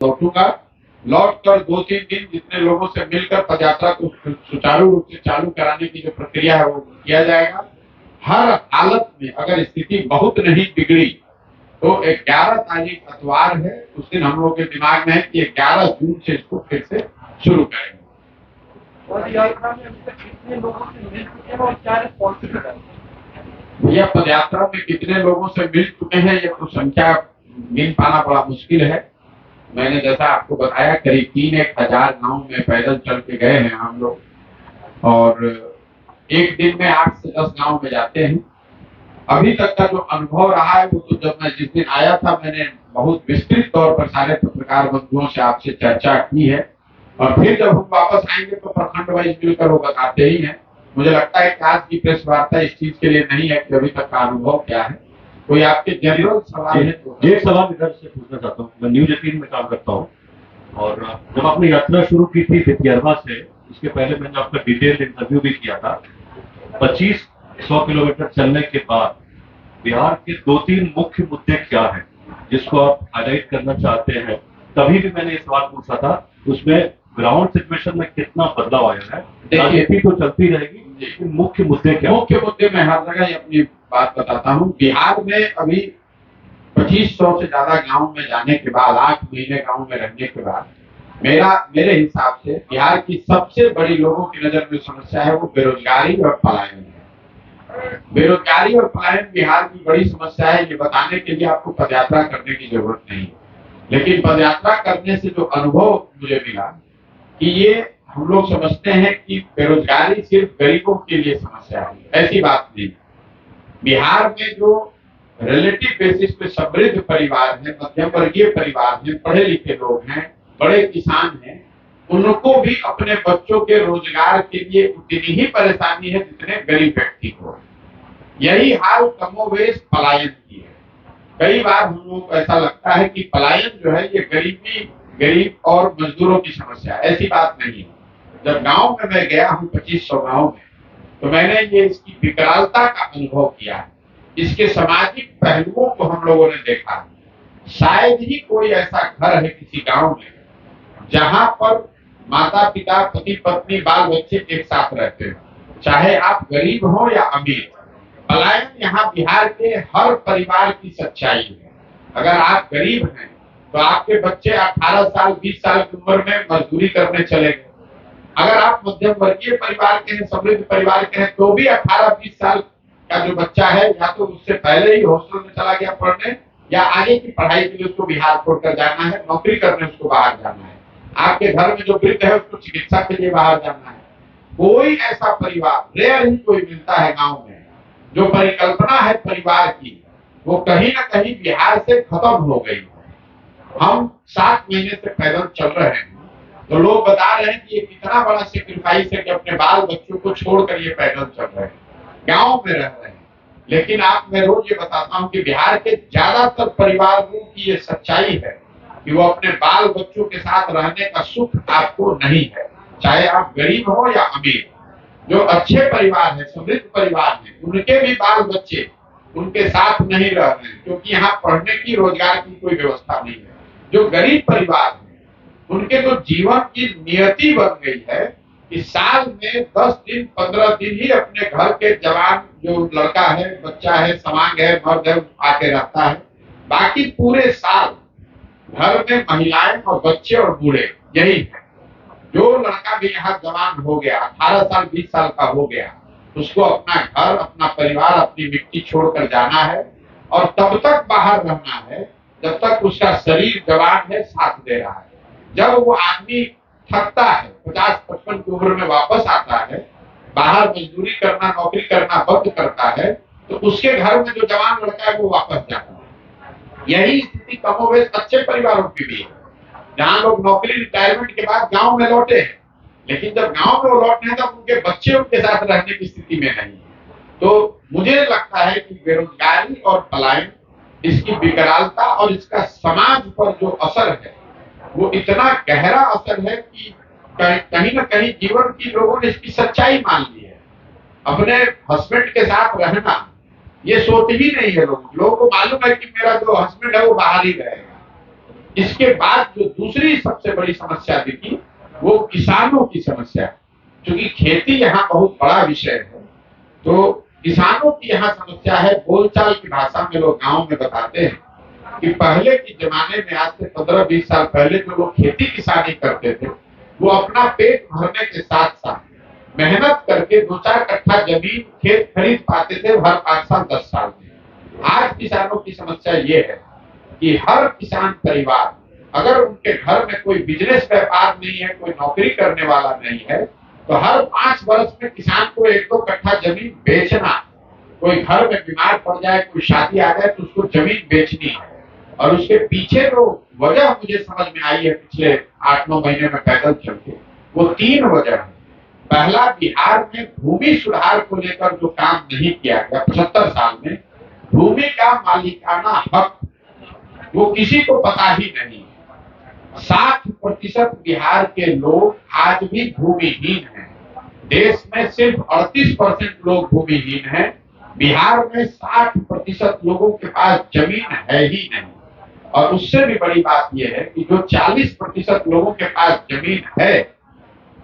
लौटूंगा। लौट कर 2-3 दिन जितने लोगों से मिलकर पदयात्रा को सुचारू रूप से चालू कराने की जो प्रक्रिया है वो किया जाएगा। हर हालत में अगर स्थिति बहुत नहीं बिगड़ी तो 11 तारीख अतवार है, उस दिन हम लोग के दिमाग में है कि 11 जून से इसको फिर से शुरू करेंगे। पदयात्रा में अभी तक कितने लोगों से मिल चुके हैं और क्या रिस्पॉन्स है? भैया पदयात्रा में कितने लोगों से मिल चुके हैं ये तो संख्या गिन पाना बड़ा मुश्किल है। मैंने जैसा आपको बताया करीब 3-1 हजार गांव में पैदल चल के गए हैं हम लोग और एक दिन में 8 से 10 गांव में जाते हैं। अभी तक का जो अनुभव रहा है वो तो जब मैं जिस दिन आया था मैंने बहुत विस्तृत तौर पर सारे पत्रकार बंधुओं से आपसे चर्चा की है और फिर जब हम वापस आएंगे तो प्रखंड वाइज मिलकर वो बताते ही हैं। मुझे लगता है कि आज की प्रेस वार्ता इस चीज के लिए नहीं है कि अभी तक का अनुभव क्या है। कोई आपके जनरल सवाल है तो ये सवाल इधर से पूछना चाहता हूँ। मैं न्यूज 18 में काम करता हूँ और जब आपने यात्रा शुरू की थी भितियरवा से, इसके पहले मैंने आपका डिटेल इंटरव्यू भी किया था। 2500 किलोमीटर चलने के बाद बिहार के 2-3 मुख्य मुद्दे क्या हैं जिसको आप हाईलाइट करना चाहते हैं? तभी भी मैंने ये सवाल पूछा था, उसमें ग्राउंड सिचुएशन में कितना बदलाव आया है? राजनीति तो चलती रहेगी लेकिन मुख्य मुद्दे क्या? मुख्य मुद्दे मैं हर जगह अपनी बात बताता हूँ। बिहार में अभी 2500 से ज्यादा गांव में जाने के बाद, 8 महीने गांव में रहने के बाद मेरे हिसाब से बिहार की सबसे बड़ी लोगों की नजर में समस्या है वो बेरोजगारी और पलायन है। बेरोजगारी और पलायन बिहार की बड़ी समस्या है। ये बताने के लिए आपको पदयात्रा करने की जरूरत नहीं है, लेकिन पदयात्रा करने से जो अनुभव मुझे मिला कि ये हम लोग समझते हैं कि बेरोजगारी सिर्फ गरीबों के लिए समस्या है, ऐसी बात नहीं। बिहार में जो रिलेटिव बेसिस पे समृद्ध परिवार है, मध्यम वर्गीय परिवार है, पढ़े लिखे लोग हैं, बड़े किसान हैं, उनको भी अपने बच्चों के रोजगार के लिए उतनी ही परेशानी है जितने गरीब व्यक्ति को। यही हाल कमोवेश पलायन की है। कई बार हम लोग को ऐसा लगता है कि पलायन जो है ये गरीब और मजदूरों की समस्या है, ऐसी बात नहीं है। जब गांव में मैं गया हूँ 2500 गांव में, तो मैंने ये इसकी विकरालता का अनुभव किया है। इसके सामाजिक पहलुओं को हम लोगों ने देखा है। शायद ही कोई ऐसा घर है किसी गांव में जहां पर माता पिता, पति पत्नी, बाल बच्चे एक साथ रहते हैं, चाहे आप गरीब हो या अमीर। पलायन यहाँ बिहार के हर परिवार की सच्चाई है। अगर आप गरीब हैं तो आपके बच्चे 18 साल 20 साल की उम्र में मजदूरी करने चले गए। अगर आप मध्यम वर्गीय परिवार के हैं, समृद्ध परिवार के हैं, तो भी 18-20 साल का जो बच्चा है या तो उससे पहले ही हॉस्टल में चला गया पढ़ने या आगे की पढ़ाई के लिए उसको बिहार छोड़कर जाना है, नौकरी करने उसको बाहर जाना है। आपके घर में जो वृद्ध है उसको चिकित्सा के लिए बाहर जाना है। कोई ऐसा परिवार, रेयर ही कोई मिलता है गांव में, जो परिकल्पना है परिवार की वो कहीं ना कहीं बिहार से खत्म हो गई। हम 7 महीने से पैदल चल रहे हैं तो लोग बता रहे हैं कि ये कितना बड़ा सेक्रीफाइस है कि अपने बाल बच्चों को छोड़कर ये पैदल चल रहे हैं, गांव में रह रहे हैं। लेकिन मैं रोज ये बताता हूँ कि बिहार के ज्यादातर परिवारों की ये सच्चाई है कि वो अपने बाल बच्चों के साथ रहने का सुख आपको नहीं है, चाहे आप गरीब हो या अमीर। जो अच्छे परिवार है, समृद्ध परिवार है, उनके भी बाल बच्चे उनके साथ नहीं रह रहे हैं क्योंकि यहाँ पढ़ने की, रोजगार की कोई व्यवस्था नहीं है। जो गरीब परिवार है उनके तो जीवन की नियति बन गई है कि साल में 10 दिन 15 दिन ही अपने घर के जवान जो लड़का है, बच्चा है, समांग है, मर्द है, आके रहता है। बाकी पूरे साल घर में महिलाएं और बच्चे और बूढ़े यही है। जो लड़का भी यहाँ जवान हो गया, 18 साल 20 साल का हो गया, उसको अपना घर, अपना परिवार, अपनी मिट्टी छोड़कर जाना है और तब तक बाहर रहना है जब तक उसका शरीर जवान है, साथ दे रहा है। जब वो आदमी थकता है, 50-55 की उम्र में वापस आता है, बाहर मजदूरी करना, नौकरी करना बंद करता है, तो उसके घर में जो जवान लड़का है वो वापस जाता है। यही स्थिति कमोवेश अच्छे परिवारों की भी है, जहाँ लोग नौकरी रिटायरमेंट के बाद गांव में लौटे हैं, लेकिन जब गांव में वो लौटे हैं तब उनके बच्चे उनके साथ रहने की स्थिति में नहीं है। तो मुझे लगता है कि बेरोजगारी और पलायन, इसकी विकरालता और इसका समाज पर जो असर है वो इतना गहरा असर है कि कहीं ना कहीं जीवन की लोगों ने इसकी सच्चाई मान ली है। अपने हस्बैंड के साथ रहना ये सोच ही नहीं है लोगों को मालूम है कि मेरा जो हस्बैंड है वो बाहर ही रहेगा। इसके बाद जो दूसरी सबसे बड़ी समस्या दिखी वो किसानों की समस्या। क्योंकि खेती यहाँ बहुत बड़ा विषय है, तो किसानों की यहाँ समस्या है। बोलचाल की भाषा में लोग गांव में बताते हैं कि पहले के जमाने में, आज से 15-20 साल पहले जो लोग खेती किसानी करते थे, वो अपना पेट भरने के साथ साथ मेहनत करके 2-4 कट्ठा जमीन खेत खरीद पाते थे हर 5 साल 10 साल में। आज किसानों की समस्या ये है कि हर किसान परिवार, अगर उनके घर में कोई बिजनेस व्यापार नहीं है, कोई नौकरी करने वाला नहीं है, तो हर 5 वर्ष में किसान को 1-2 कट्ठा जमीन बेचना, कोई घर में बीमार पड़ जाए, कोई शादी आ जाए तो उसको जमीन बेचनी है। और उसके पीछे जो वजह मुझे समझ में आई है पिछले 8-9 महीने में पैदल चल के, वो 3 वजह है। पहला, बिहार में भूमि सुधार को लेकर जो काम नहीं किया गया 75 साल में, भूमि का मालिकाना हक वो किसी को पता ही नहीं। 60% बिहार के लोग आज भी भूमिहीन हैं। देश में सिर्फ 38% लोग भूमिहीन हैं। बिहार में 60% लोगों के पास जमीन है ही नहीं। और उससे भी बड़ी बात यह है कि जो 40% लोगों के पास जमीन है,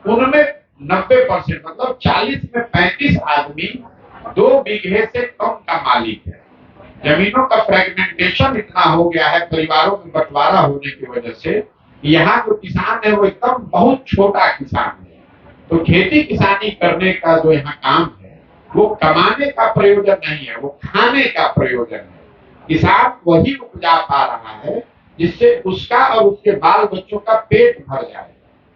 उनमें 90% मतलब 40 में 35 आदमी 2 बीघे से कम का मालिक है। जमीनों का फ्रेगमेंटेशन इतना हो गया है परिवारों में बंटवारा होने की वजह से, यहाँ जो किसान है वो एकदम बहुत छोटा किसान है। तो खेती किसानी करने का जो यहाँ काम है वो कमाने का प्रयोजन नहीं है, वो खाने का प्रयोजन है। किसान वही उपजा पा रहा है जिससे उसका और उसके बाल बच्चों का पेट भर जाए।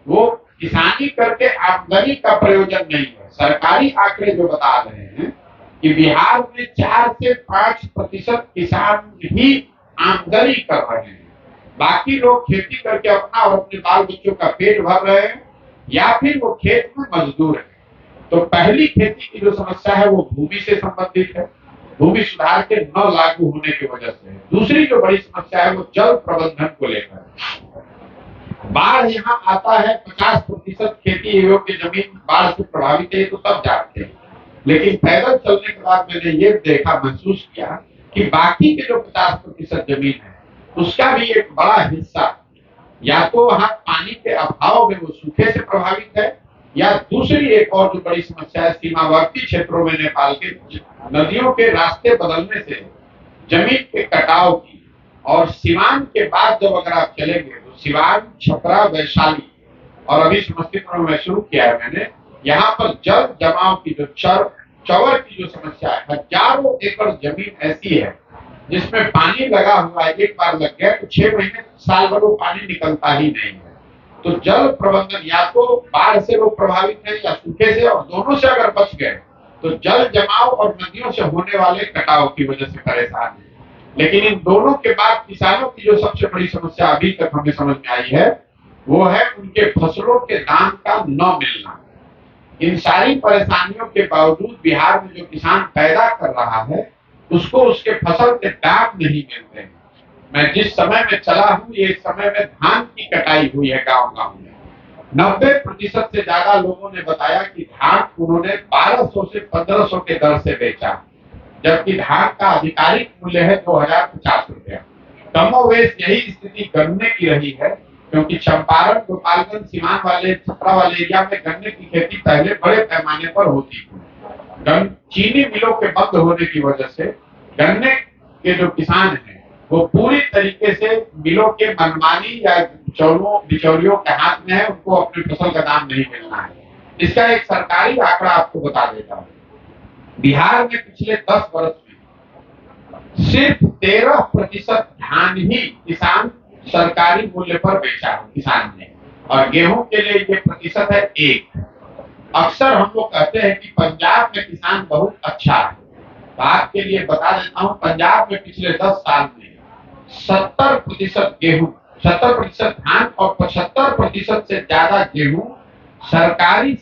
वो किसानी करके आमदनी का प्रयोजन नहीं है। सरकारी आंकड़े जो बता रहे हैं कि बिहार में 4 से 5% किसान ही आमदनी कर रहे हैं, बाकी लोग खेती करके अपना और अपने बाल बच्चों का पेट भर रहे हैं या फिर वो खेत में मजदूर है। तो पहली खेती की जो समस्या है वो भूमि से संबंधित है, भूमि सुधार के न लागू होने की वजह से। दूसरी जो बड़ी समस्या है वो जल प्रबंधन को लेकर। बाढ़ यहाँ आता है, 50% खेती योग्य जमीन बाढ़ से प्रभावित है, तो तब जानते हैं। लेकिन पैदल चलने के बाद मैंने ये देखा, महसूस किया कि बाकी के जो 50% जमीन है उसका भी एक बड़ा हिस्सा या तो वहां पानी के अभाव में वो सूखे से प्रभावित है, या दूसरी एक और जो बड़ी समस्या है सीमावर्ती क्षेत्रों में नेपाल के नदियों के रास्ते बदलने से जमीन के कटाव की। और सिवान के बाद जब अगर आप चलेंगे तो सिवान, छपरा, वैशाली और अभी समस्तीपुर में शुरू किया है मैंने, यहाँ पर जल जमाव की जो चौवर की जो समस्या है, हजारों एकड़ जमीन ऐसी है जिसमें पानी लगा हुआ है, एक बार लग गया तो 6 महीने साल भर वो पानी निकलता ही नहीं है। तो जल प्रबंधन, या तो बाढ़ से लोग प्रभावित हैं या सूखे से, और दोनों से अगर बच गए तो जल जमाव और नदियों से होने वाले कटाव की वजह से परेशान है। लेकिन इन दोनों के बाद किसानों की जो सबसे बड़ी समस्या अभी तक हमें समझ में आई है वो है उनके फसलों के दाम का न मिलना। इन सारी परेशानियों के बावजूद बिहार में जो किसान पैदा कर रहा है उसको उसके फसल के दाम नहीं मिलते हैं। मैं जिस समय में चला हूँ, ये समय में धान की कटाई हुई है गांव-गांव में। 90% से ज्यादा लोगों ने बताया कि धान उन्होंने 1200 से 1500 के दर से बेचा, जबकि धान का आधिकारिक मूल्य है 2050 रुपया। कमोवेश यही स्थिति गन्ने की रही है, क्योंकि चंपारण, गोपालगंज, सीमान वाले, छपरा वाले एरिया में गन्ने की खेती पहले बड़े पैमाने पर होती थी। चीनी मिलों के बंद होने की वजह से गन्ने के जो किसान हैं वो पूरी तरीके से मिलों के मनमानी या बिचौलियों के हाथ में है, उनको अपनी फसल का दाम नहीं मिलना है। इसका एक सरकारी आंकड़ा आपको बता देता हूँ। बिहार में पिछले 10 वर्ष में सिर्फ 13% धान ही किसान सरकारी मूल्य पर बेचा है किसान ने, और गेहूं के लिए ये प्रतिशत है 1। अक्सर हम लोग कहते हैं कि पंजाब में किसान बहुत अच्छा है, तो आपके लिए बता देता हूं, पंजाब में पिछले 10 साल में 70% गेहूं, 70% धान और 75% से ज्यादा गेहूं सरकारी